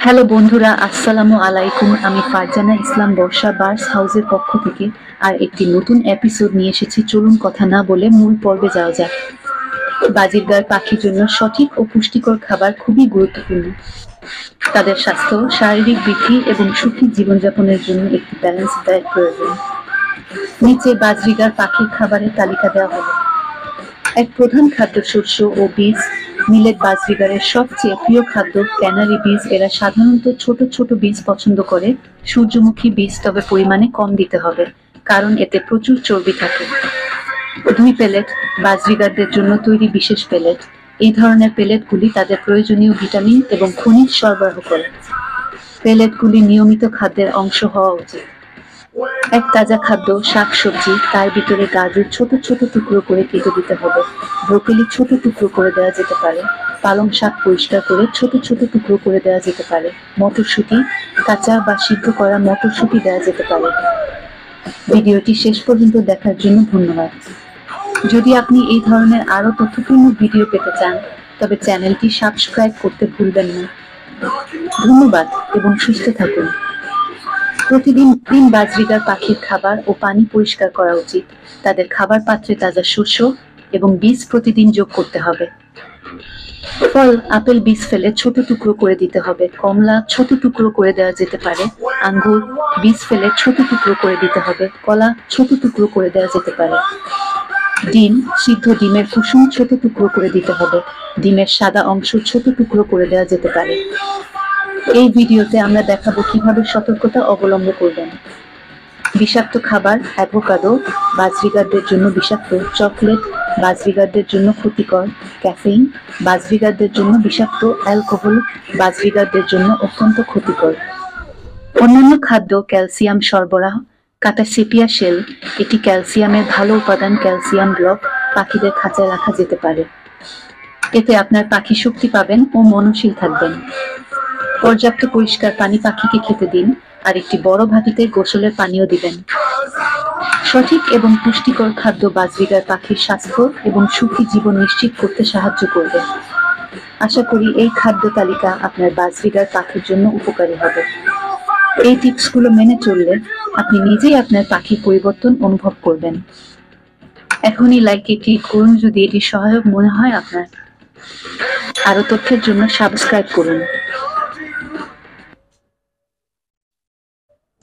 Hello বন্ধুরা, আসসালামু আলাইকুম। আমি ফারজানা ইসলাম বর্ষা বার্ডস হাউসের পক্ষ থেকে আর একটি নতুন এপিসোড নিয়ে এসেছি। চলুন কথা না বলে মূল পর্বে যাওয়া যাক। বাজিরগার পাখির জন্য সঠিক ও পুষ্টিকর খাবার খুবই গুরুত্বপূর্ণ। তাদের স্বাস্থ্য, শারীরিক বৃদ্ধি এবং সুখী জীবনযাপনের জন্য একটি ব্যালেন্স ডায়েট প্রয়োজন। নিচে বাজরিগার পাখির খাবারের তালিকা দেওয়া হলো। এক প্রধান খাদ্য শস্য ও বীজ। মিলেট বাজরিগারের সবচেয়ে প্রিয় খাদ্য ক্যানারি বীজ। এরা সাধারণত ছোট ছোট বীজ পছন্দ করে। সূর্যমুখী বীজ তবে পরিমাণে কম দিতে হবে, কারণ এতে প্রচুর চর্বি থাকে। 2 পেলেট বাজরিগারদের জন্য তৈরি বিশেষ পেলেট। এই ধরনের পেলেটগুলি তাদের প্রয়োজনীয় ভিটামিন এবং খনিজ সরবরাহ করে। পেলেটগুলি নিয়মিত খাদ্যের অংশ হওয়া উচিত। এক তাজা খাদ্য শাকসবজি, তার ভিতরে গাজর ছোট ছোট টুকরো করে কেটে দিতে হবে। ব্রোকলি ছোট টুকরো করে দেওয়া যেতে পারে। পালং শাক পরিষ্কার করে ছোট ছোট টুকরো করে দেওয়া যেতে পারে। মটরশুঁটি, কাঁচা বা সিদ্ধ করা মটরশুঁটি দেওয়া যেতে পারে। ভিডিওটি শেষ পর্যন্ত দেখার জন্য ধন্যবাদ। যদি আপনি এই ধরনের আরো তথ্যপূর্ণ ভিডিও পেতে চান, তবে চ্যানেলটি সাবস্ক্রাইব করতে ভুলবেন না। ধন্যবাদ এবং সুস্থ থাকুন। প্রতিদিন বাজরিগার পাখির খাবার ও পানি পরিষ্কার করা উচিত। তাদের খাবার পাত্রে তাজা শস্য এবং বীজ প্রতিদিন যোগ করতে হবে। ফল, আপেল বীজ ফেলে ছোট টুকরো করে দিতে হবে। কমলা ছোট টুকরো করে দেওয়া যেতে পারে। আঙ্গুর বীজ ফেলে ছোট টুকরো করে দিতে হবে। কলা ছোট টুকরো করে দেওয়া যেতে পারে। ডিম, সিদ্ধ ডিমের কুসুম ছোট টুকরো করে দিতে হবে। ডিমের সাদা অংশ ছোট টুকরো করে দেওয়া যেতে পারে। এই ভিডিওতে আমরা দেখাবো কিভাবে সতর্কতা অবলম্বন করবেন। বিষাক্ত খাবার, অ্যাভোকাডো বাজরিগারদের জন্য বিষাক্ত। চকলেট বাজরিগারদের জন্য ক্ষতিকর। ক্যাফেইন বাজরিগারদের জন্য বিষাক্ত। অ্যালকোহল বাজরিগারদের জন্য অত্যন্ত ক্ষতিকর। অন্যান্য খাদ্য ক্যালসিয়াম সরবরাহ। কাটাসেপিয়া শেল, এটি ক্যালসিয়ামের ভালো উপাদান। ক্যালসিয়াম ব্লক পাখিদের খাঁচায় রাখা যেতে পারে। এতে আপনার পাখি শক্তি পাবেন ও মননশীল থাকবেন। পর্যাপ্ত পরিষ্কার পানি পাখিকে খেতে দিন, আর একটি বড় বাটিতে গোসলের পানিও দিবেন। সঠিক এবং পুষ্টিকর খাদ্য বাজরিগার পাখির স্বাস্থ্য এবং সুখী জীবন নিশ্চিত করতে সাহায্য করবে। আশা করি এই খাদ্য তালিকা আপনার বাজরিগার পাখির জন্য উপকারী হবে। এই টিপসগুলো মেনে চললে আপনি নিজেই আপনার পাখির পরিবর্তন অনুভব করবেন। এখনই লাইকে ক্লিক করুন যদি এটি সহায়ক মনে হয় আপনার। আরো তথ্যের জন্য সাবস্ক্রাইব করুন।